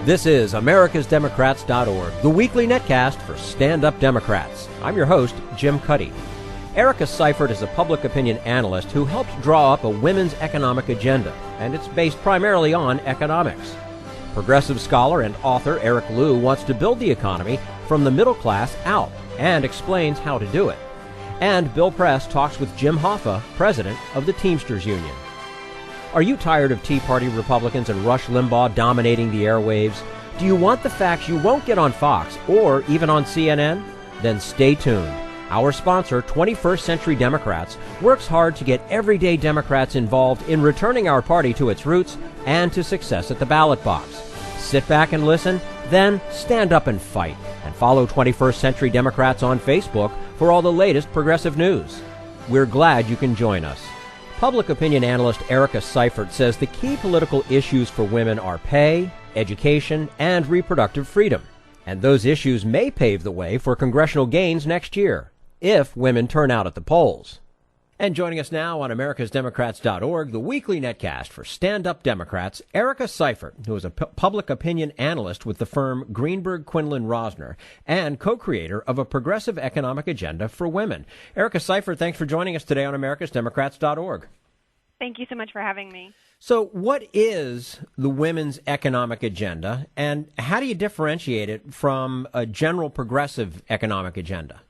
This is americasdemocrats.org, the weekly netcast for stand-up Democrats. I'm your host, Jim Cuddy. Erica Seifert is a public opinion analyst who helps draw up a women's economic agenda, and it's based primarily on economics. Progressive scholar and author Eric Liu wants to build the economy from the middle class out and explains how to do it. And Bill Press talks with Jim Hoffa, president of the Teamsters Union. Are you tired of Tea Party Republicans and Rush Limbaugh dominating the airwaves? Do you want the facts you won't get on Fox or even on CNN? Then stay tuned. Our sponsor, 21st Century Democrats, works hard to get everyday Democrats involved in returning our party to its roots and to success at the ballot box. Sit back and listen, then stand up and fight. And follow 21st Century Democrats on Facebook for all the latest progressive news. We're glad you can join us. Public opinion analyst Erica Seifert says the key political issues for women are pay, education, and reproductive freedom. And those issues may pave the way for congressional gains next year, if women turn out at the polls. And joining us now on americasdemocrats.org, the weekly netcast for stand-up Democrats, Erica Seifert, who is a public opinion analyst with the firm Greenberg Quinlan Rosner and co-creator of a progressive economic agenda for women. Erica Seifert, thanks for joining us today on americasdemocrats.org. Thank you so much for having me. So what is the women's economic agenda, and how do you differentiate it from a general progressive economic agenda?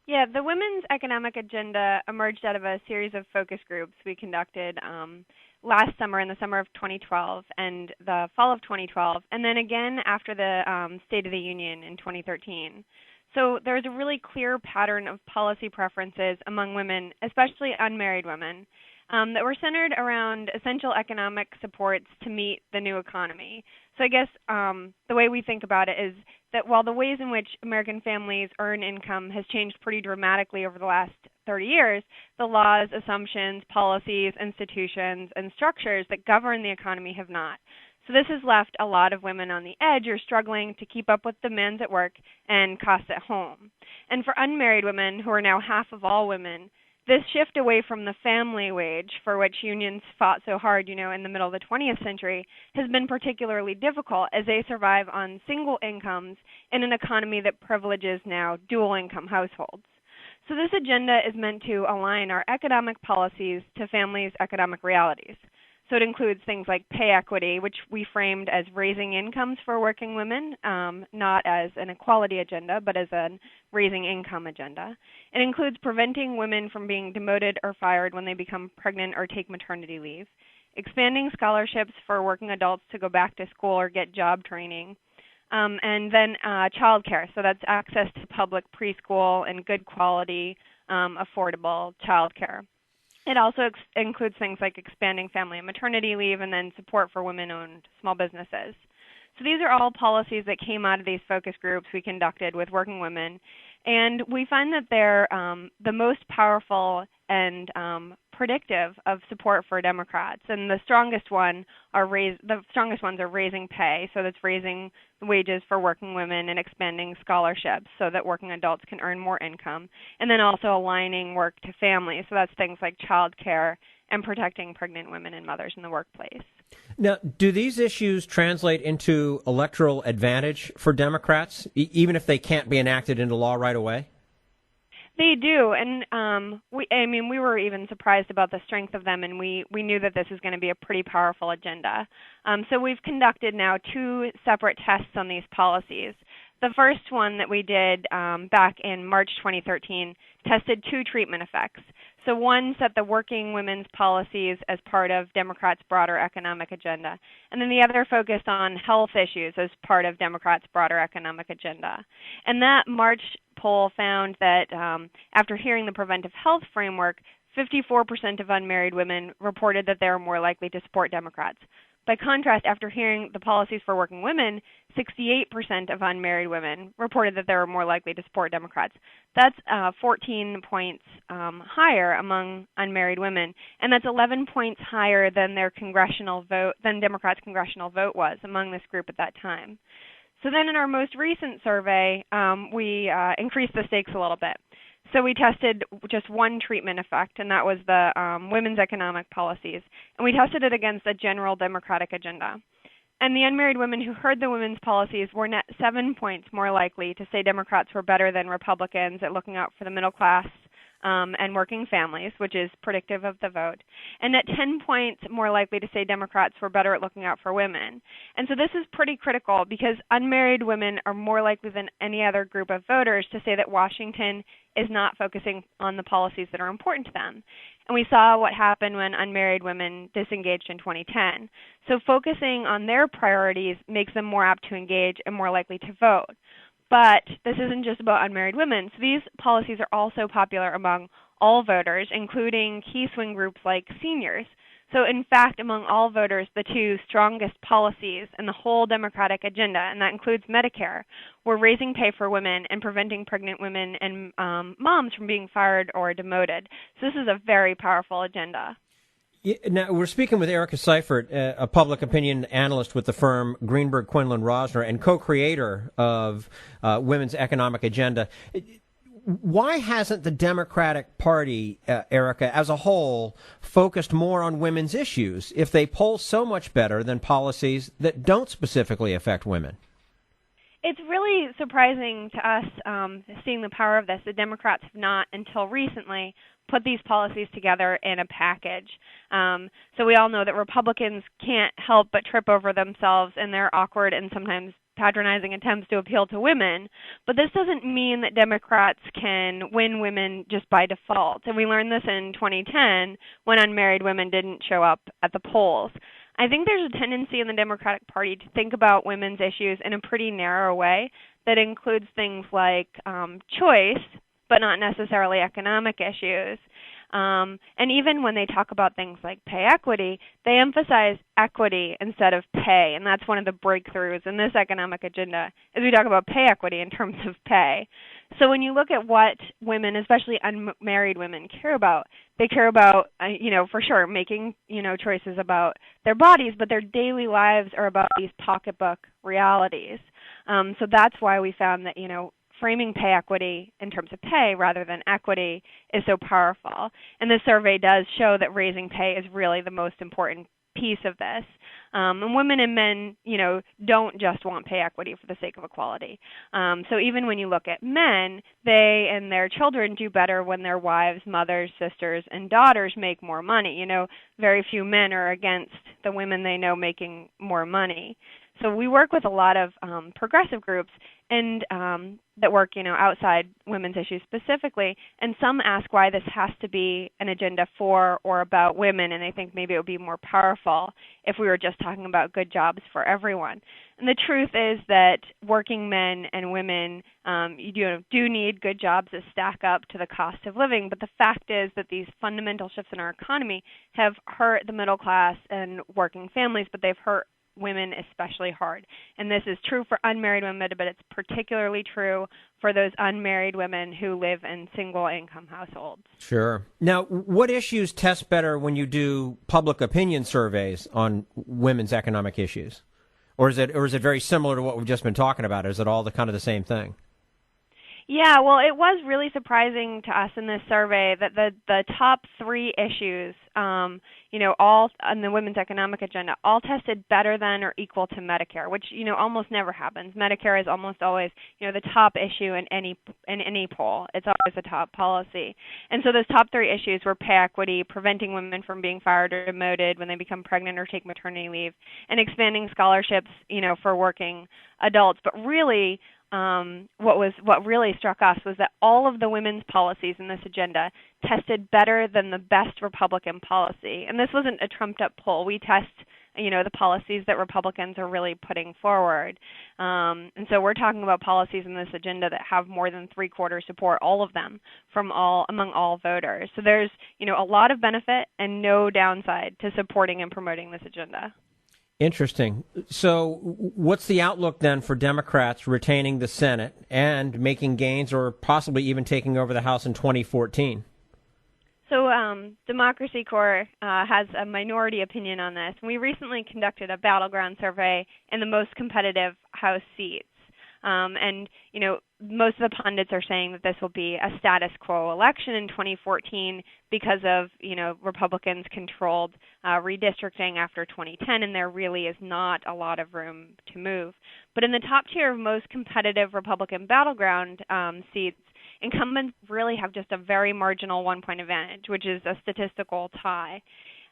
Yeah, the Women's Economic Agenda emerged out of a series of focus groups we conducted last summer, in the summer of 2012 and the fall of 2012, and then again after the State of the Union in 2013. So there's a really clear pattern of policy preferences among women, especially unmarried women, that were centered around essential economic supports to meet the new economy. So I guess the way we think about it is that while the ways in which American families earn income has changed pretty dramatically over the last 30 years, the laws, assumptions, policies, institutions, and structures that govern the economy have not. So this has left a lot of women on the edge or struggling to keep up with demands at work and costs at home. And for unmarried women, who are now half of all women, this shift away from the family wage, for which unions fought so hard, in the middle of the 20th century, has been particularly difficult as they survive on single incomes in an economy that privileges now dual-income households. So this agenda is meant to align our economic policies to families' economic realities. So it includes things like pay equity, which we framed as raising incomes for working women, not as an equality agenda, but as a raising income agenda. It includes preventing women from being demoted or fired when they become pregnant or take maternity leave, expanding scholarships for working adults to go back to school or get job training, and then child care. So that's access to public preschool and good quality, affordable child care. It also includes things like expanding family and maternity leave and then support for women-owned small businesses. So these are all policies that came out of these focus groups we conducted with working women, and we find that they're the most powerful and predictive of support for Democrats. And the strongest ones are raising pay, so that's raising wages for working women and expanding scholarships so that working adults can earn more income, and then also aligning work to family, so that's things like child care and protecting pregnant women and mothers in the workplace. Now, do these issues translate into electoral advantage for Democrats, even if they can't be enacted into law right away? They do, and we were even surprised about the strength of them, and we knew that this is going to be a pretty powerful agenda. So we've conducted now 2 separate tests on these policies. The first one that we did back in March 2013 tested 2 treatment effects. So one set the working women's policies as part of Democrats' broader economic agenda, and then the other focused on health issues as part of Democrats' broader economic agenda. And that March poll found that after hearing the preventive health framework, 54% of unmarried women reported that they were more likely to support Democrats. By contrast, after hearing the policies for working women, 68% of unmarried women reported that they were more likely to support Democrats. That's 14 points higher among unmarried women, and that's 11 points higher than Democrats' congressional vote was among this group at that time. So then in our most recent survey, we increased the stakes a little bit. So we tested just one treatment effect, and that was the women's economic policies. And we tested it against a general Democratic agenda. And the unmarried women who heard the women's policies were net 7 points more likely to say Democrats were better than Republicans at looking out for the middle class and working families, which is predictive of the vote, and at 10 points more likely to say Democrats were better at looking out for women. And so this is pretty critical because unmarried women are more likely than any other group of voters to say that Washington is not focusing on the policies that are important to them. And we saw what happened when unmarried women disengaged in 2010. So focusing on their priorities makes them more apt to engage and more likely to vote. But this isn't just about unmarried women. So these policies are also popular among all voters, including key swing groups like seniors. So in fact, among all voters, the two strongest policies in the whole Democratic agenda, and that includes Medicare, were raising pay for women and preventing pregnant women and moms from being fired or demoted. So this is a very powerful agenda. Yeah, now, we're speaking with Erica Seifert, a public opinion analyst with the firm Greenberg, Quinlan, Rosner, and co-creator of Women's Economic Agenda. Why hasn't the Democratic Party, Erica, as a whole, focused more on women's issues if they poll so much better than policies that don't specifically affect women? It's really surprising to us, seeing the power of this. The Democrats have not, until recently, put these policies together in a package. So we all know that Republicans can't help but trip over themselves in their awkward and sometimes patronizing attempts to appeal to women. But this doesn't mean that Democrats can win women just by default. And we learned this in 2010 when unmarried women didn't show up at the polls. I think there's a tendency in the Democratic Party to think about women's issues in a pretty narrow way that includes things like choice, but not necessarily economic issues. And even when they talk about things like pay equity, they emphasize equity instead of pay, and that's one of the breakthroughs in this economic agenda, is we talk about pay equity in terms of pay. So when you look at what women, especially unmarried women, care about, they care about, for sure, making, choices about their bodies, but their daily lives are about these pocketbook realities. So that's why we found that, framing pay equity in terms of pay rather than equity is so powerful. And this survey does show that raising pay is really the most important piece of this. And women and men, don't just want pay equity for the sake of equality. So even when you look at men, they and their children do better when their wives, mothers, sisters, and daughters make more money. Very few men are against the women they know making more money. So we work with a lot of progressive groups and that work, outside women's issues specifically, and some ask why this has to be an agenda for or about women, and they think maybe it would be more powerful if we were just talking about good jobs for everyone. And the truth is that working men and women do need good jobs that stack up to the cost of living, but the fact is that these fundamental shifts in our economy have hurt the middle class and working families, but they've hurt women especially hard. And this is true for unmarried women, but it's particularly true for those unmarried women who live in single-income households. Sure. Now, what issues test better when you do public opinion surveys on women's economic issues? Or is it very similar to what we've just been talking about? Is it all kind of the same thing? Yeah, well, it was really surprising to us in this survey that the top three issues, all on the women's economic agenda, all tested better than or equal to Medicare, which, almost never happens. Medicare is almost always, the top issue in any poll. It's always the top policy. And so those top three issues were pay equity, preventing women from being fired or demoted when they become pregnant or take maternity leave, and expanding scholarships, for working adults. But really, what really struck us was that all of the women's policies in this agenda tested better than the best Republican policy. And this wasn't a trumped-up poll. We test, the policies that Republicans are really putting forward. And so we're talking about policies in this agenda that have more than three-quarters support, all of them, among all voters. So there's, a lot of benefit and no downside to supporting and promoting this agenda. Interesting. So what's the outlook then for Democrats retaining the Senate and making gains or possibly even taking over the House in 2014? So Democracy Corps has a minority opinion on this. We recently conducted a battleground survey in the most competitive House seats. And, most of the pundits are saying that this will be a status quo election in 2014 because of, Republicans controlled redistricting after 2010, and there really is not a lot of room to move. But in the top tier of most competitive Republican battleground seats, incumbents really have just a very marginal 1-point advantage, which is a statistical tie.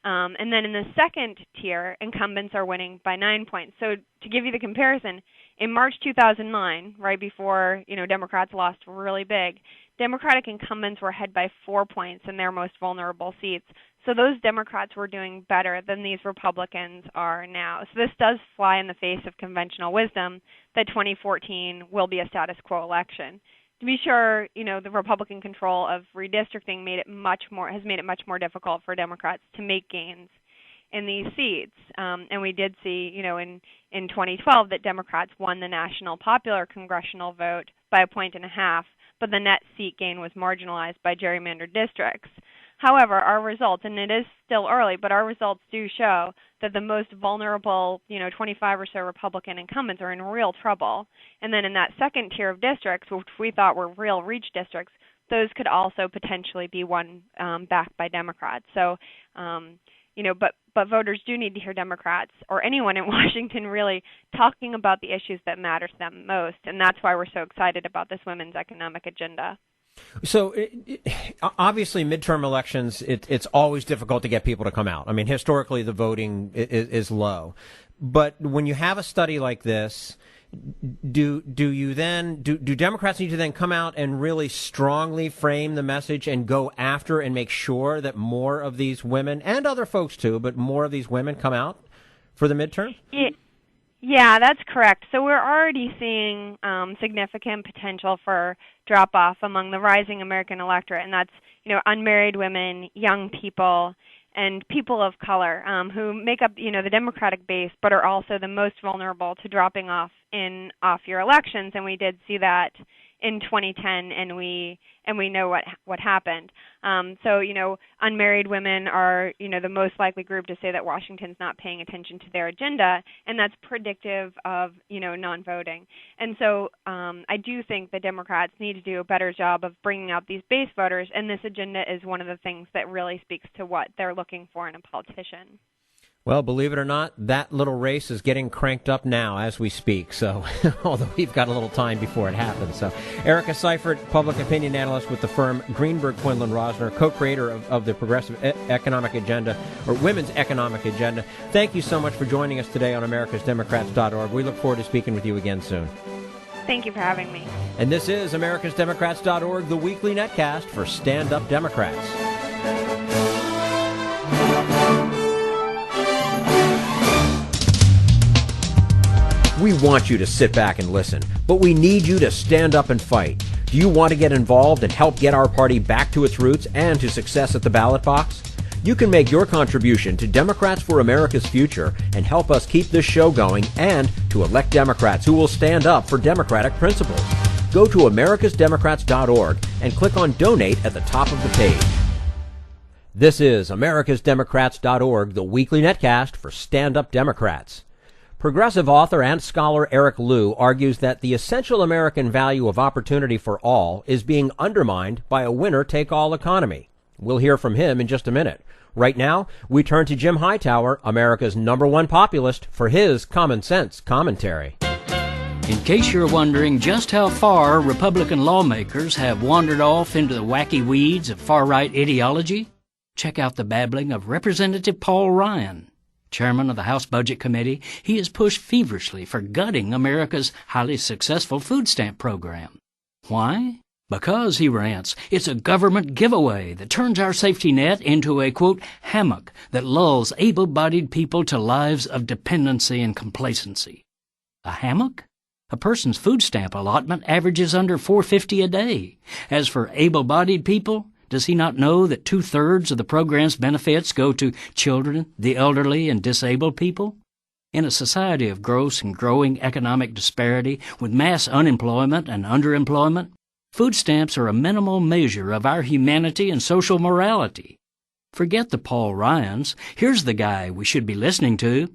And then in the second tier, incumbents are winning by 9 points. So to give you the comparison, in March 2009, right before Democrats lost really big, Democratic incumbents were ahead by 4 points in their most vulnerable seats. So those Democrats were doing better than these Republicans are now. So this does fly in the face of conventional wisdom that 2014 will be a status quo election. To be sure, the Republican control of redistricting has made it much more difficult for Democrats to make gains in these seats. And we did see, in 2012 that Democrats won the national popular congressional vote by 1.5 points, but the net seat gain was marginalized by gerrymandered districts. However, our results, and it is still early, but our results do show that the most vulnerable, 25 or so Republican incumbents are in real trouble. And then in that second tier of districts, which we thought were real reach districts, those could also potentially be won back by Democrats. So, but voters do need to hear Democrats or anyone in Washington really talking about the issues that matter to them most. And that's why we're so excited about this women's economic agenda. So obviously midterm elections, it's always difficult to get people to come out. I mean, historically the voting is low. But when you have a study like this, do Democrats need to then come out and really strongly frame the message and go after and make sure that more of these women, and other folks too, but more of these women come out for the midterms? Yeah, that's correct. So we're already seeing significant potential for drop-off among the rising American electorate, and that's unmarried women, young people, and people of color who make up the Democratic base, but are also the most vulnerable to dropping off in off-year elections. And we did see that in 2010, and we know what happened. So unmarried women are the most likely group to say that Washington's not paying attention to their agenda, and that's predictive of non-voting. And so I do think that Democrats need to do a better job of bringing out these base voters, and this agenda is one of the things that really speaks to what they're looking for in a politician. Well, believe it or not, that little race is getting cranked up now as we speak. So, although we've got a little time before it happens. So, Erica Seifert, public opinion analyst with the firm Greenberg, Quinlan, Rosner, co-creator of the Progressive Economic Agenda, or Women's Economic Agenda. Thank you so much for joining us today on americasdemocrats.org. We look forward to speaking with you again soon. Thank you for having me. And this is americasdemocrats.org, the weekly netcast for stand-up Democrats. We want you to sit back and listen, but we need you to stand up and fight. Do you want to get involved and help get our party back to its roots and to success at the ballot box? You can make your contribution to Democrats for America's Future and help us keep this show going, and to elect Democrats who will stand up for democratic principles. Go to americasdemocrats.org and click on Donate at the top of the page. This is americasdemocrats.org, the weekly netcast for stand-up Democrats. Progressive author and scholar Eric Liu argues that the essential American value of opportunity for all is being undermined by a winner-take-all economy. We'll hear from him in just a minute. Right now, we turn to Jim Hightower, America's #1 populist, for his common sense commentary. In case you're wondering just how far Republican lawmakers have wandered off into the wacky weeds of far-right ideology, check out the babbling of Representative Paul Ryan. Chairman of the House Budget Committee, he has pushed feverishly for gutting America's highly successful food stamp program. Why? Because, he rants, it's a government giveaway that turns our safety net into a, quote, hammock that lulls able-bodied people to lives of dependency and complacency. A hammock? A person's food stamp allotment averages under $4.50 a day. As for able-bodied people, does he not know that 2/3 of the program's benefits go to children, the elderly, and disabled people? In a society of gross and growing economic disparity, with mass unemployment and underemployment, food stamps are a minimal measure of our humanity and social morality. Forget the Paul Ryans. Here's the guy we should be listening to.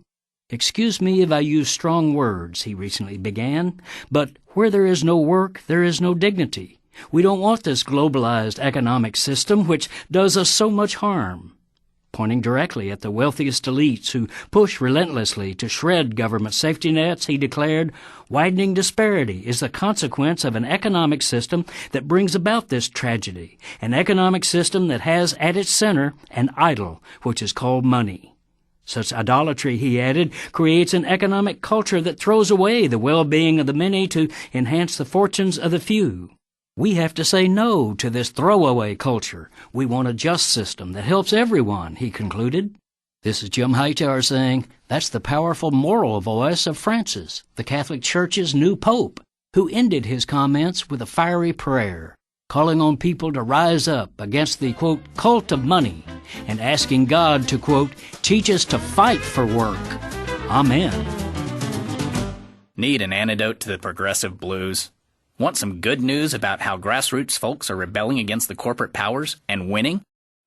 Excuse me if I use strong words, he recently began, but where there is no work, there is no dignity. We don't want this globalized economic system which does us so much harm. Pointing directly at the wealthiest elites who push relentlessly to shred government safety nets, he declared, widening disparity is the consequence of an economic system that brings about this tragedy, an economic system that has at its center an idol which is called money. Such idolatry, he added, creates an economic culture that throws away the well-being of the many to enhance the fortunes of the few. We have to say no to this throwaway culture. We want a just system that helps everyone, he concluded. This is Jim Hightower saying that's the powerful moral voice of Francis, the Catholic Church's new pope, who ended his comments with a fiery prayer, calling on people to rise up against the, quote, cult of money, and asking God to, quote, teach us to fight for work. Amen. Need an antidote to the progressive blues? Want some good news about how grassroots folks are rebelling against the corporate powers and winning?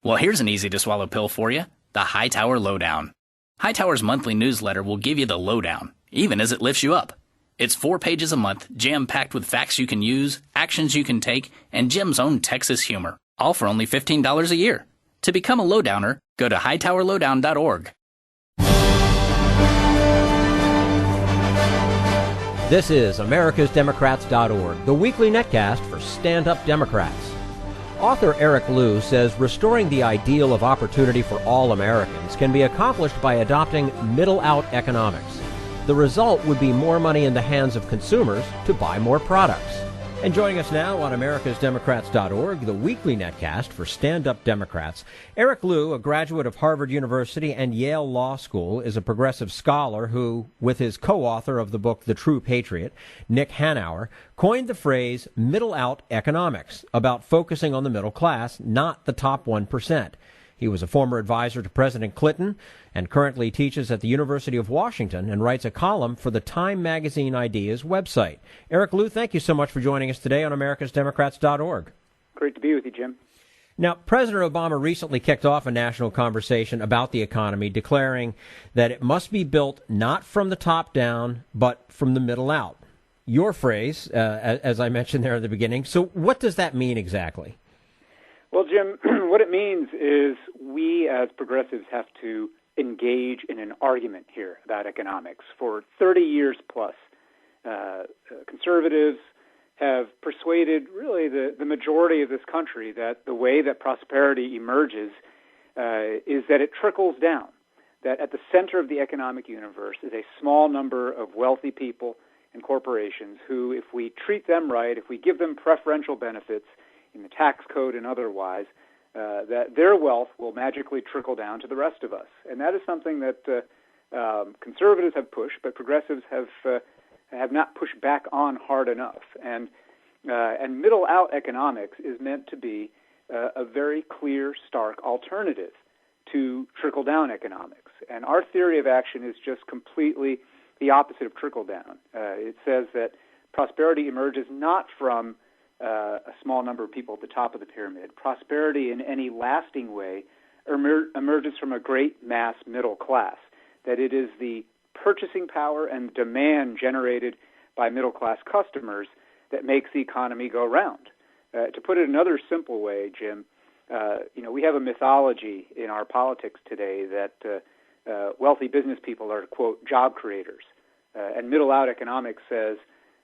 Well, here's an easy-to-swallow pill for you, the Hightower Lowdown. Hightower's monthly newsletter will give you the lowdown, even as it lifts you up. It's 4 pages a month, jam-packed with facts you can use, actions you can take, and Jim's own Texas humor, all for only $15 a year. To become a lowdowner, go to hightowerlowdown.org. This is americasdemocrats.org, the weekly netcast for stand-up Democrats. Author Eric Liu says restoring the ideal of opportunity for all Americans can be accomplished by adopting middle-out economics. The result would be more money in the hands of consumers to buy more products. And joining us now on americasdemocrats.org, the weekly netcast for stand-up Democrats, Eric Liu, a graduate of Harvard University and Yale Law School, is a progressive scholar who, with his co-author of the book The True Patriot, Nick Hanauer, coined the phrase middle-out economics, about focusing on the middle class, not the top 1%. He was a former advisor to President Clinton and currently teaches at the University of Washington and writes a column for the Time Magazine Ideas website. Eric Liu, thank you so much for joining us today on americasdemocrats.org. Great to be with you, Jim. Now, President Obama recently kicked off a national conversation about the economy, declaring that it must be built not from the top down, but from the middle out. Your phrase, as I mentioned there at the beginning. So what does that mean exactly? Well, Jim, what it means is we as progressives have to engage in an argument here about economics. For 30 years plus, conservatives have persuaded really the majority of this country that the way that prosperity emerges is that it trickles down, that at the center of the economic universe is a small number of wealthy people and corporations who, if we treat them right, if we give them preferential benefits in the tax code and otherwise, that their wealth will magically trickle down to the rest of us. And that is something that conservatives have pushed, but progressives have not pushed back on hard enough. And middle-out economics is meant to be a very clear, stark alternative to trickle-down economics. And our theory of action is just completely the opposite of trickle-down. It says that prosperity emerges not from a small number of people at the top of the pyramid. Prosperity in any lasting way emerges from a great mass middle class, that it is the purchasing power and demand generated by middle-class customers that makes the economy go round. To put it another simple way, Jim, we have a mythology in our politics today that wealthy business people are, quote, job creators. And middle-out economics says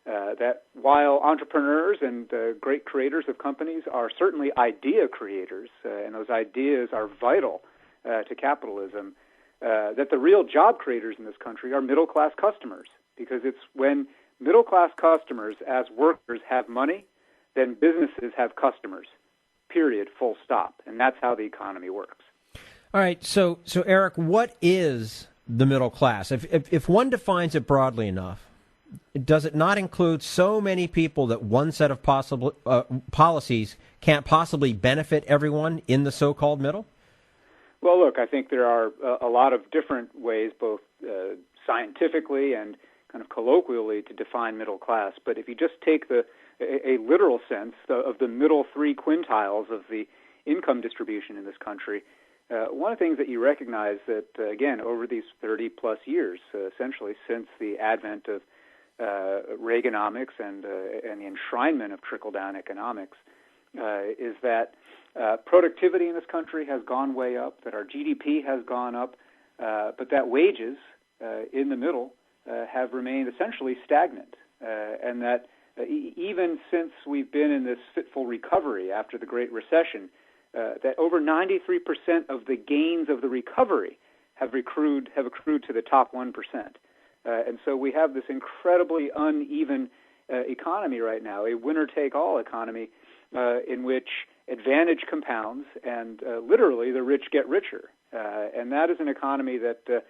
that while entrepreneurs and great creators of companies are certainly idea creators, and those ideas are vital to capitalism, that the real job creators in this country are middle-class customers, because it's when middle-class customers as workers have money, then businesses have customers, period, full stop. And that's how the economy works. All right, so Eric, what is the middle class? If one defines it broadly enough, does it not include so many people that one set of possible policies can't possibly benefit everyone in the so-called middle? Well, look, I think there are a lot of different ways, both scientifically and kind of colloquially, to define middle class. But if you just take a literal sense of the middle 3 quintiles of the income distribution in this country, one of the things that you recognize that, again, over these 30-plus years, essentially since the advent of Reaganomics and the enshrinement of trickle-down economics, is that productivity in this country has gone way up, that our GDP has gone up, but that wages in the middle have remained essentially stagnant, and that even since we've been in this fitful recovery after the Great Recession, that over 93% of the gains of the recovery have accrued to the top 1%. And so we have this incredibly uneven economy right now, a winner-take-all economy in which advantage compounds and literally the rich get richer. And that is an economy that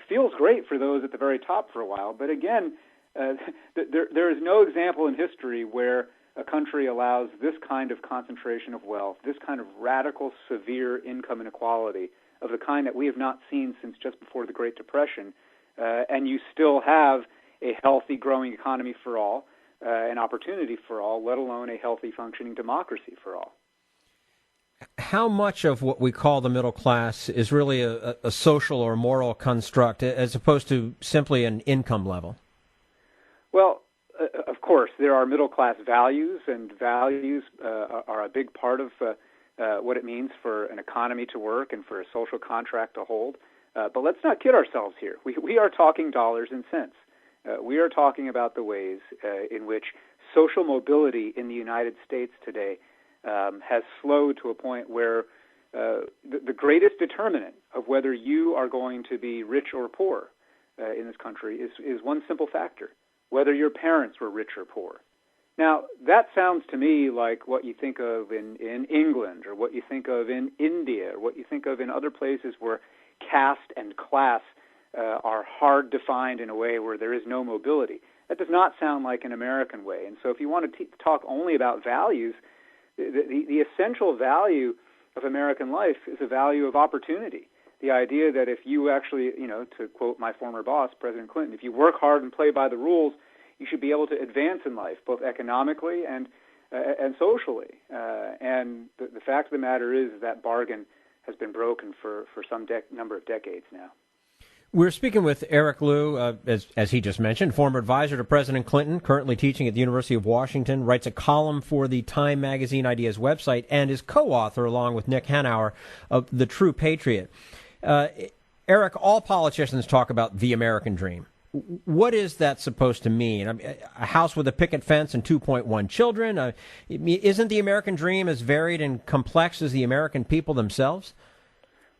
feels great for those at the very top for a while. But again, there is no example in history where a country allows this kind of concentration of wealth, this kind of radical, severe income inequality of the kind that we have not seen since just before the Great Depression, and you still have a healthy, growing economy for all, an opportunity for all, let alone a healthy, functioning democracy for all. How much of what we call the middle class is really a social or moral construct as opposed to simply an income level? Well, of course, there are middle-class values, and values are a big part of what it means for an economy to work and for a social contract to hold. But let's not kid ourselves here. We are talking dollars and cents. We are talking about the ways in which social mobility in the United States today has slowed to a point where the greatest determinant of whether you are going to be rich or poor in this country is one simple factor: whether your parents were rich or poor. Now, that sounds to me like what you think of in England, or what you think of in India, or what you think of in other places where caste and class are hard defined in a way where there is no mobility. That does not sound like an American way. And so if you want to talk only about values, the essential value of American life is a value of opportunity. The idea that if you actually, to quote my former boss, President Clinton, if you work hard and play by the rules, you should be able to advance in life, both economically and socially. And the fact of the matter is that bargain has been broken for some number of decades now. We're speaking with Eric Liu, as he just mentioned, former advisor to President Clinton, currently teaching at the University of Washington, writes a column for the Time Magazine Ideas website, and is co-author, along with Nick Hanauer, of The True Patriot. Eric, all politicians talk about the American dream. What is that supposed to mean? I mean, a house with a picket fence and 2.1 children? Isn't the American dream as varied and complex as the American people themselves?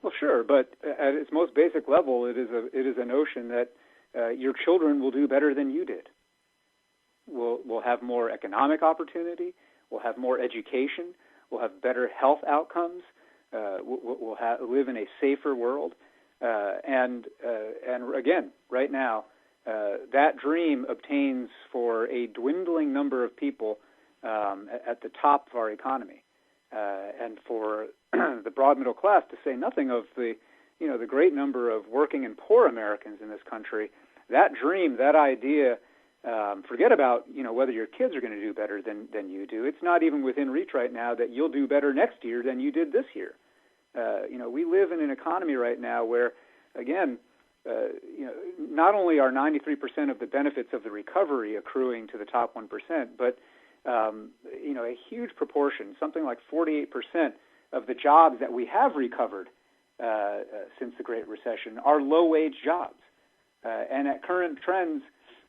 Well, sure, but at its most basic level, it is a notion that your children will do better than you did. We'll have more economic opportunity. We'll have more education. We'll have better health outcomes. We'll live in a safer world. And again, right now, that dream obtains for a dwindling number of people at the top of our economy, and for the broad middle class, to say nothing of the great number of working and poor Americans in this country. That dream, that idea, forget about whether your kids are going to do better than you do. It's not even within reach right now that you'll do better next year than you did this year. We live in an economy right now where, again, not only are 93% of the benefits of the recovery accruing to the top 1%, but a huge proportion, something like 48% of the jobs that we have recovered since the Great Recession are low-wage jobs. And at current trends,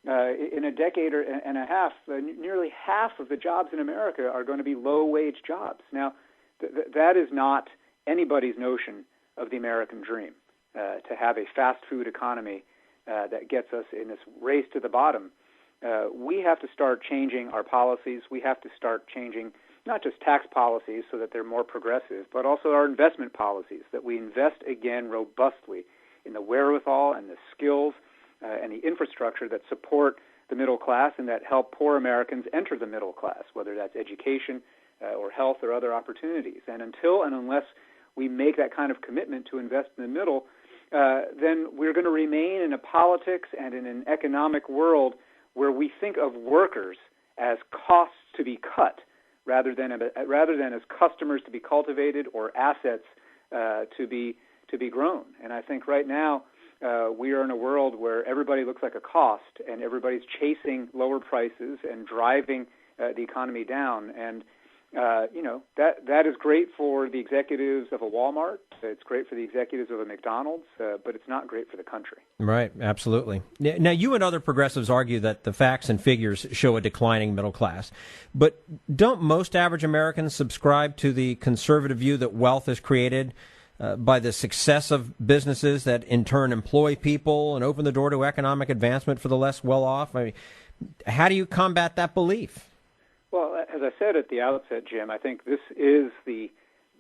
in a decade and a half, nearly half of the jobs in America are going to be low-wage jobs. Now, that is not anybody's notion of the American dream, to have a fast food economy that gets us in this race to the bottom. We have to start changing our policies. We have to start changing not just tax policies so that they're more progressive, but also our investment policies, that we invest again robustly in the wherewithal and the skills and the infrastructure that support the middle class and that help poor Americans enter the middle class, whether that's education or health or other opportunities. And until and unless we make that kind of commitment to invest in the middle, then we're going to remain in a politics and in an economic world where we think of workers as costs to be cut rather than as customers to be cultivated or assets to be grown. And I think right now we are in a world where everybody looks like a cost, and everybody's chasing lower prices and driving the economy down. And that is great for the executives of a Walmart. It's great for the executives of a McDonald's, but it's not great for the country. Right, absolutely. Now, you and other progressives argue that the facts and figures show a declining middle class. But don't most average Americans subscribe to the conservative view that wealth is created by the success of businesses that in turn employ people and open the door to economic advancement for the less well-off? I mean, how do you combat that belief? Well, as I said at the outset, Jim, I think this is the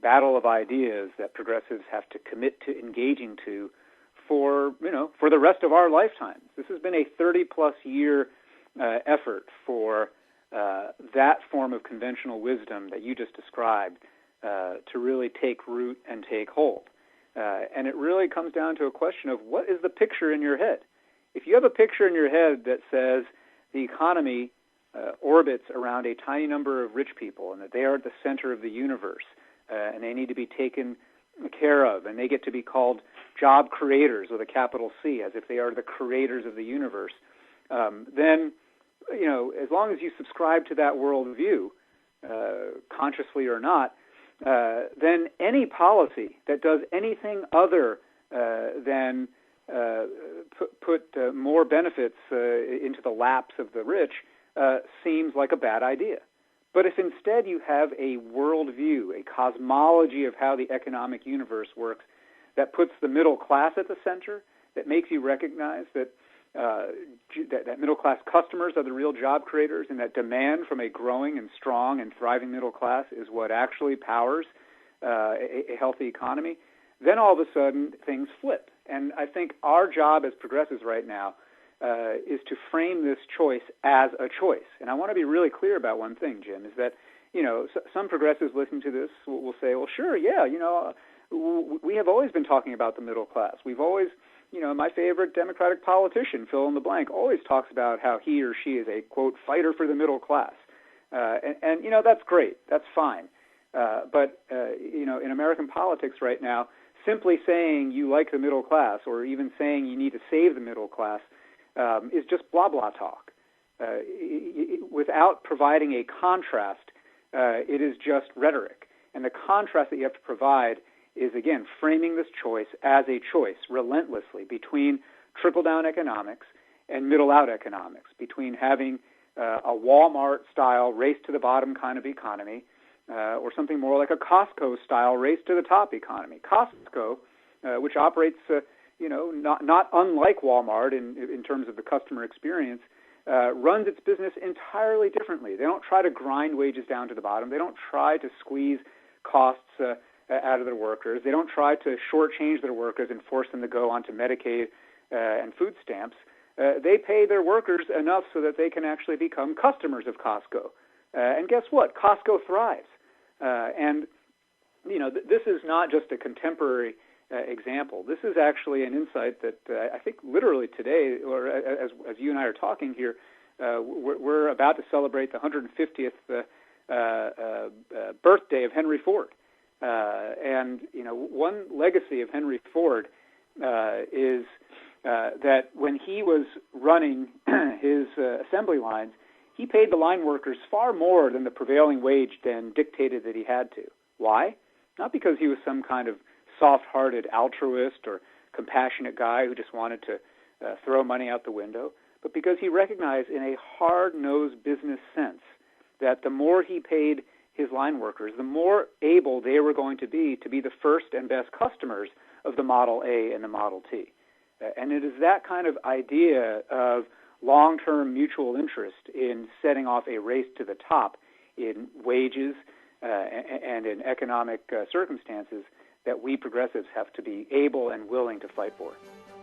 battle of ideas that progressives have to commit to engaging to for the rest of our lifetimes. This has been a 30-plus year effort for that form of conventional wisdom that you just described to really take root and take hold. And it really comes down to a question of what is the picture in your head? If you have a picture in your head that says the economy orbits around a tiny number of rich people and that they are at the center of the universe and they need to be taken care of and they get to be called job creators with a capital C as if they are the creators of the universe, then, as long as you subscribe to that worldview, consciously or not, then any policy that does anything other than put more benefits into the laps of the rich seems like a bad idea. But if instead you have a worldview, a cosmology of how the economic universe works that puts the middle class at the center, that makes you recognize that that middle-class customers are the real job creators and that demand from a growing and strong and thriving middle class is what actually powers a healthy economy, then all of a sudden things flip. And I think our job as progressives right now is to frame this choice as a choice. And I want to be really clear about one thing, Jim, is that, some progressives listening to this will say, well, sure, yeah, we have always been talking about the middle class. We've always, my favorite Democratic politician, fill in the blank, always talks about how he or she is a, quote, fighter for the middle class. And that's great. That's fine. But in American politics right now, simply saying you like the middle class or even saying you need to save the middle class is just blah, blah talk. Without providing a contrast, it is just rhetoric. And the contrast that you have to provide is, again, framing this choice as a choice relentlessly between trickle-down economics and middle-out economics, between having a Walmart-style race-to-the-bottom kind of economy or something more like a Costco-style race-to-the-top economy. Costco, which operates, not unlike Walmart in terms of the customer experience, runs its business entirely differently. They don't try to grind wages down to the bottom. They don't try to squeeze costs out of their workers. They don't try to shortchange their workers and force them to go onto Medicaid and food stamps. They pay their workers enough so that they can actually become customers of Costco. And guess what? Costco thrives. And this is not just a contemporary example. This is actually an insight that I think literally today, or as you and I are talking here, we're about to celebrate the 150th birthday of Henry Ford. And one legacy of Henry Ford is that when he was running his assembly lines, he paid the line workers far more than the prevailing wage then dictated that he had to. Why? Not because he was some kind of soft-hearted altruist or compassionate guy who just wanted to throw money out the window, but because he recognized in a hard-nosed business sense that the more he paid his line workers, the more able they were going to be the first and best customers of the Model A and the Model T. And it is that kind of idea of long-term mutual interest in setting off a race to the top in wages and in economic circumstances that we progressives have to be able and willing to fight for.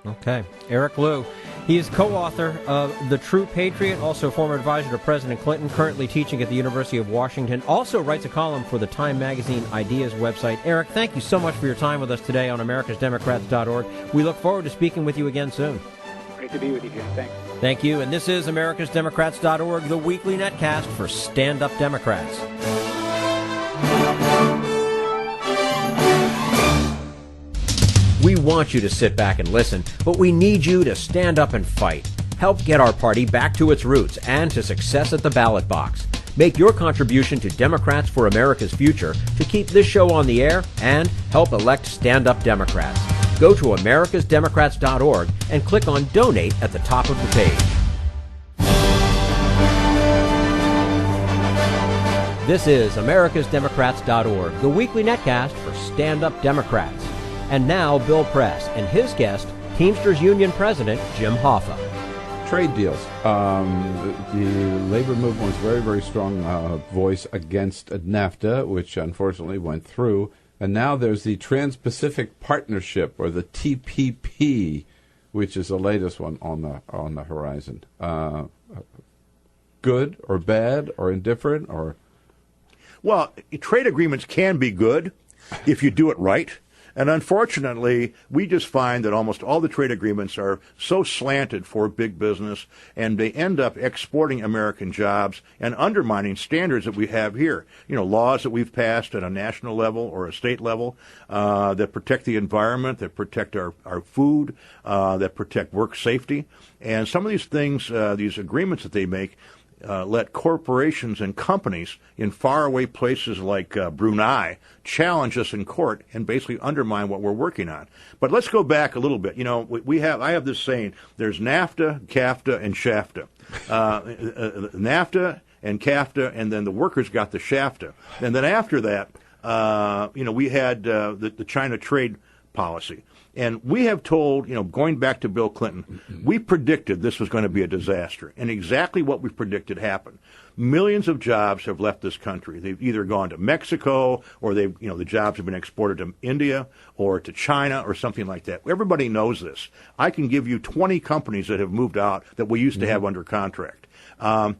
Okay. Eric Liu. He is co-author of The True Patriot, also former advisor to President Clinton, currently teaching at the University of Washington, also writes a column for the Time Magazine Ideas website. Eric, thank you so much for your time with us today on americasdemocrats.org. We look forward to speaking with you again soon. Great to be with you, Jim. Thanks. Thank you. And this is americasdemocrats.org, the weekly netcast for Stand Up Democrats. want you to sit back and listen, but we need you to stand up and fight. Help get our party back to its roots and to success at the ballot box. Make your contribution to Democrats for America's Future to keep this show on the air and help elect stand-up Democrats. Go to americasdemocrats.org and click on Donate at the top of the page. This is americasdemocrats.org, the weekly netcast for stand-up Democrats. And now Bill Press and his guest, Teamsters Union President Jim Hoffa. Trade deals. The labor movement was very, very strong voice against NAFTA, which unfortunately went through. And now there's the Trans-Pacific Partnership, or the TPP, which is the latest one on the horizon. Good or bad or indifferent or? Well, trade agreements can be good if you do it right. And unfortunately, we just find that almost all the trade agreements are so slanted for big business, and they end up exporting American jobs and undermining standards that we have here. You know, laws that we've passed at a national level or a state level that protect the environment, that protect our food, that protect work safety. And some of these things, these agreements that they make, let corporations and companies in faraway places like Brunei challenge us in court and basically undermine what we're working on. But let's go back a little bit. You know, I have this saying: there's NAFTA, CAFTA, and SHAFTA. NAFTA and CAFTA, and then the workers got the SHAFTA. And then after that, we had the China trade policy. And we have told, going back to Bill Clinton, we predicted this was going to be a disaster. And exactly what we predicted happened. Millions of jobs have left this country. They've either gone to Mexico, or the jobs have been exported to India or to China or something like that. Everybody knows this. I can give you 20 companies that have moved out that we used to have under contract. And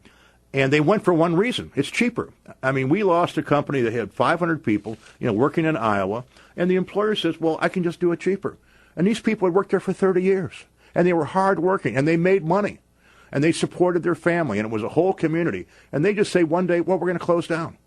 they went for one reason. It's cheaper. I mean, we lost a company that had 500 people, working in Iowa, and the employer says, well, I can just do it cheaper. And these people had worked there for 30 years, and they were hardworking, and they made money, and they supported their family, and it was a whole community. And they just say one day, well, we're going to close down.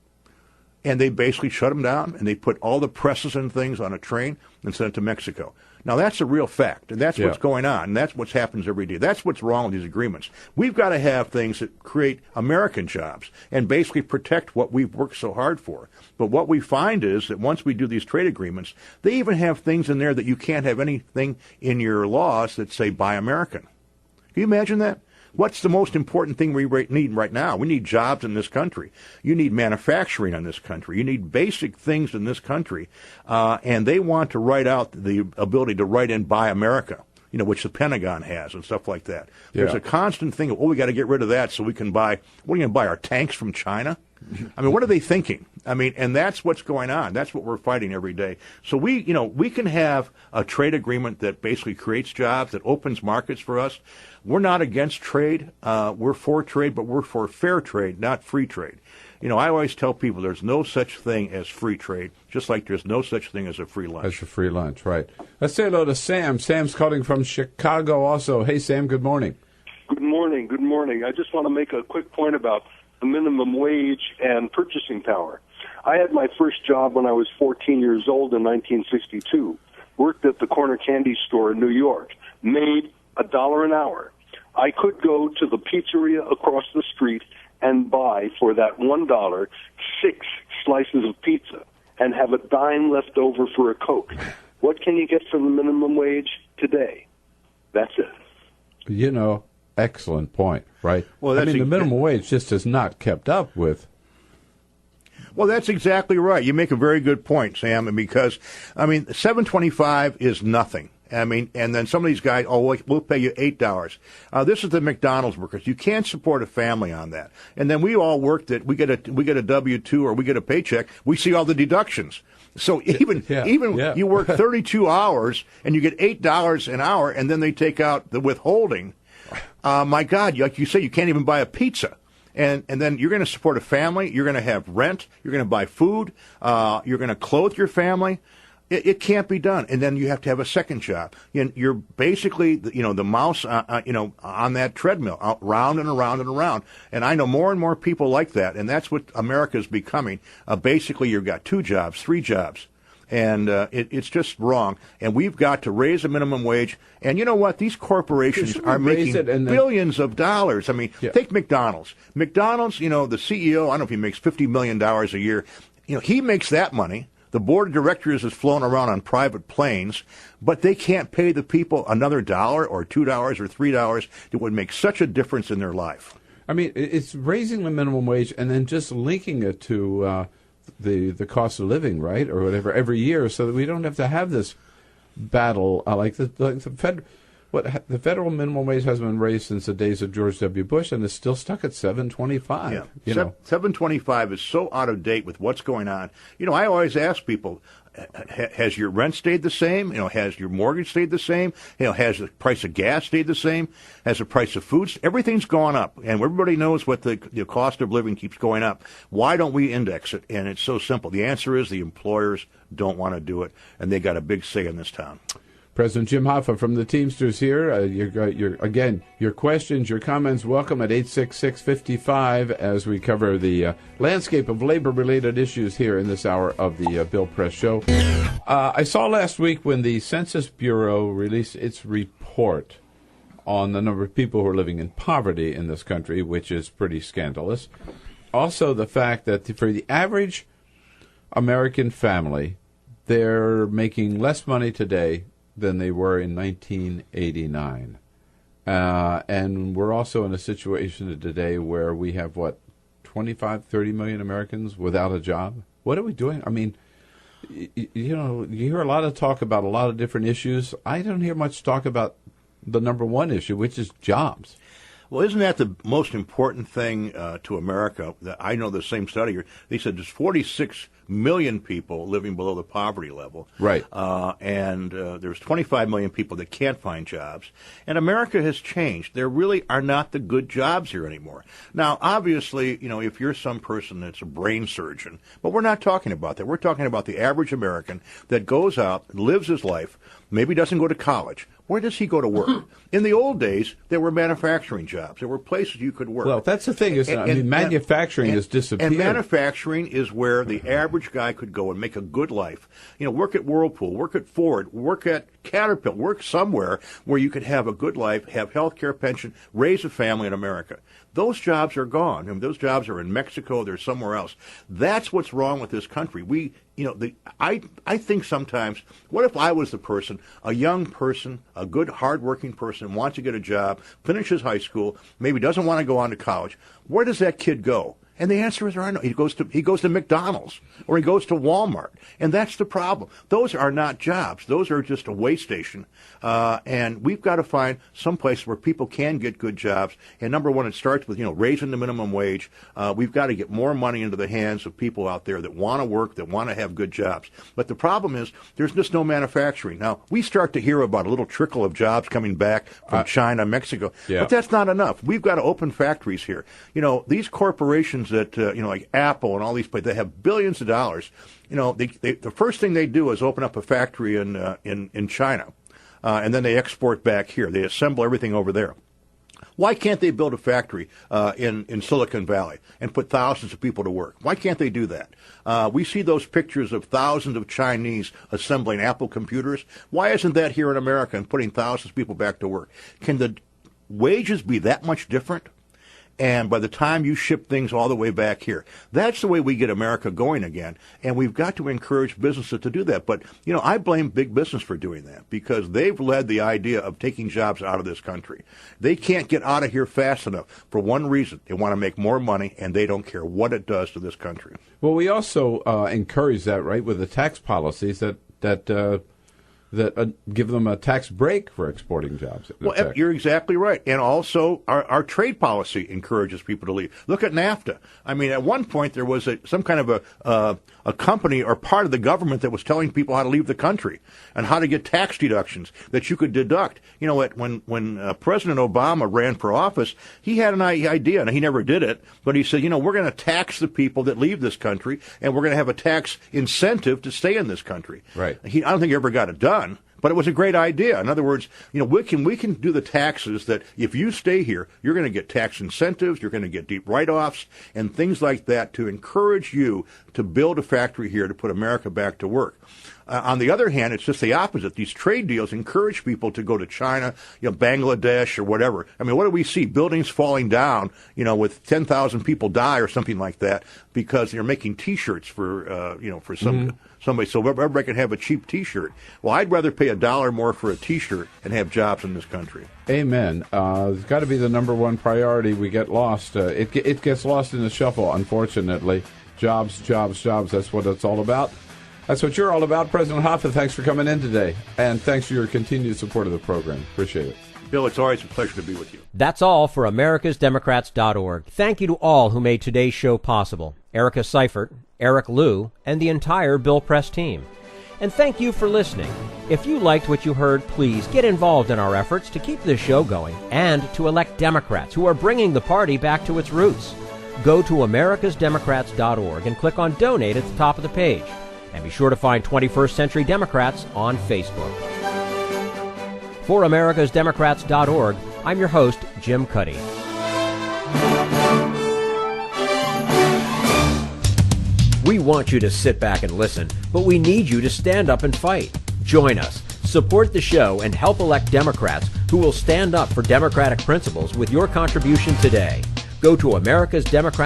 And they basically shut them down, and they put all the presses and things on a train and sent it to Mexico. Now, that's a real fact, and that's what's going on, and that's what happens every day. That's what's wrong with these agreements. We've got to have things that create American jobs and basically protect what we've worked so hard for. But what we find is that once we do these trade agreements, they even have things in there that you can't have anything in your laws that say Buy American. Can you imagine that? What's the most important thing we need right now? We need jobs in this country. You need manufacturing in this country. You need basic things in this country. And they want to write out the ability to write in Buy America, which the Pentagon has and stuff like that. There's a constant thing of, we got to get rid of that so we can buy, what are you going to buy, our tanks from China? I mean, what are they thinking? I mean, and that's what's going on. That's what we're fighting every day. So we can have a trade agreement that basically creates jobs, that opens markets for us. We're not against trade. We're for trade, but we're for fair trade, not free trade. I always tell people there's no such thing as free trade, just like there's no such thing as a free lunch. As a free lunch, right. Let's say hello to Sam. Sam's calling from Chicago also. Hey, Sam, good morning. Good morning. Good morning. I just want to make a quick point about the minimum wage and purchasing power. I had my first job when I was 14 years old in 1962. Worked at the corner candy store in New York. Made $1 an hour. I could go to the pizzeria across the street and buy for that $1 6 slices of pizza and have a dime left over for a Coke. What can you get for the minimum wage today? That's it. Excellent point, right? Well, the minimum wage just is not kept up with. Well, that's exactly right. You make a very good point, Sam, and because, $7.25 is nothing. And then some of these guys, we'll pay you $8. This is the McDonald's workers. You can't support a family on that. And then we all work that we get a W-2 or we get a paycheck. We see all the deductions. So even you work 32 hours and you get $8 an hour, and then they take out the withholding. My God, like you say, you can't even buy a pizza. And then you're going to support a family. You're going to have rent. You're going to buy food. You're going to clothe your family. It can't be done. And then you have to have a second job. You're basically, the mouse, on that treadmill, round and around and around. And I know more and more people like that. And that's what America is becoming. Basically, you've got 2 jobs, 3 jobs. And it's just wrong. And we've got to raise the minimum wage. And you know what? These corporations are making billions of dollars. I mean, take McDonald's. McDonald's, you know, the CEO, I don't know if he makes $50 million a year. You know, he makes that money. The board of directors is flown around on private planes, but they can't pay the people another $1 or $2 or $3 that would make such a difference in their life. I mean, it's raising the minimum wage and then just linking it to the cost of living, right, or whatever, every year, so that we don't have to have this battle the federal minimum wage has been raised since the days of George W. Bush, and it's still stuck at $7.25. Yeah, $7.25 is so out of date with what's going on. You know, I always ask people, has your rent stayed the same? You know, has your mortgage stayed the same? You know, has the price of gas stayed the same? Has the price of food? Everything's gone up, and everybody knows what the cost of living keeps going up. Why don't we index it? And it's so simple. The answer is the employers don't want to do it, and they got a big say in this town. President Jim Hoffa from the Teamsters here. Your questions, your comments, welcome at 866-55 as we cover the landscape of labor-related issues here in this hour of the Bill Press Show. I saw last week when the Census Bureau released its report on the number of people who are living in poverty in this country, which is pretty scandalous. Also, the fact that for the average American family, they're making less money today than they were in 1989. And we're also in a situation today where we have, 25, 30 million Americans without a job? What are we doing? I mean, you know, you hear a lot of talk about a lot of different issues. I don't hear much talk about the number one issue, which is jobs. Well, isn't that the most important thing to America? I know the same study. They said there's 46 million people living below the poverty level. Right. And there's 25 million people that can't find jobs. And America has changed. There really are not the good jobs here anymore. Now, obviously, you know, if you're some person that's a brain surgeon, but we're not talking about that. We're talking about the average American that goes out, lives his life, maybe doesn't go to college. Where does he go to work? In the old days, there were manufacturing jobs. There were places you could work. Well, that's the thing. Manufacturing has disappeared. And manufacturing is where the average guy could go and make a good life. You know, work at Whirlpool, work at Ford, work at Caterpillar, work somewhere where you could have a good life, have health care, pension, raise a family in America. Those jobs are gone. I mean, those jobs are in Mexico. They're somewhere else. That's what's wrong with this country. I think sometimes, what if I was the person, a young person, a good, hardworking person, wants to get a job, finishes high school, maybe doesn't want to go on to college. Where does that kid go? And the answer is, I know. He goes to McDonald's or he goes to Walmart, and that's the problem. Those are not jobs. Those are just a way station. And we've got to find some place where people can get good jobs. And number one, it starts with raising the minimum wage. We've got to get more money into the hands of people out there that want to work, that want to have good jobs. But the problem is there's just no manufacturing. Now we start to hear about a little trickle of jobs coming back from China, Mexico, but that's not enough. We've got to open factories here. These corporations that like Apple and all these places, they have billions of dollars. The first thing they do is open up a factory in China, and then they export back here. They assemble everything over there. Why can't they build a factory in Silicon Valley and put thousands of people to work? Why can't they do that? We see those pictures of thousands of Chinese assembling Apple computers. Why isn't that here in America and putting thousands of people back to work? Can the wages be that much different? And by the time you ship things all the way back here, that's the way we get America going again. And we've got to encourage businesses to do that. But, I blame big business for doing that because they've led the idea of taking jobs out of this country. They can't get out of here fast enough for one reason. They want to make more money, and they don't care what it does to this country. Well, we also encourage that, right, with the tax policies that give them a tax break for exporting jobs. Well, you're exactly right. And also, our trade policy encourages people to leave. Look at NAFTA. I mean, at one point, there was some kind of a company or part of the government that was telling people how to leave the country and how to get tax deductions that you could deduct. When President Obama ran for office, he had an idea, and he never did it, but he said, we're going to tax the people that leave this country, and we're going to have a tax incentive to stay in this country. Right. I don't think he ever got it done. But it was a great idea. In other words, we can do the taxes that if you stay here, you're going to get tax incentives, you're going to get deep write-offs, and things like that to encourage you to build a factory here to put America back to work. On the other hand, it's just the opposite. These trade deals encourage people to go to China, Bangladesh, or whatever. I mean, what do we see? Buildings falling down, with 10,000 people die or something like that because they're making T-shirts for somebody, so everybody can have a cheap T-shirt. Well, I'd rather pay $1 more for a T-shirt and have jobs in this country. Amen. It's got to be the number one priority. We get lost. It gets lost in the shuffle, unfortunately. Jobs, jobs, jobs. That's what it's all about. That's what you're all about. President Hoffa, thanks for coming in today. And thanks for your continued support of the program. Appreciate it. Bill, it's always a pleasure to be with you. That's all for americasdemocrats.org. Thank you to all who made today's show possible. Erica Seifert, Eric Liu, and the entire Bill Press team. And thank you for listening. If you liked what you heard, please get involved in our efforts to keep this show going and to elect Democrats who are bringing the party back to its roots. Go to americasdemocrats.org and click on Donate at the top of the page. And be sure to find 21st Century Democrats on Facebook. For americasdemocrats.org, I'm your host, Jim Cuddy. We want you to sit back and listen, but we need you to stand up and fight. Join us, support the show, and help elect Democrats who will stand up for democratic principles with your contribution today. Go to americasdemocrats.org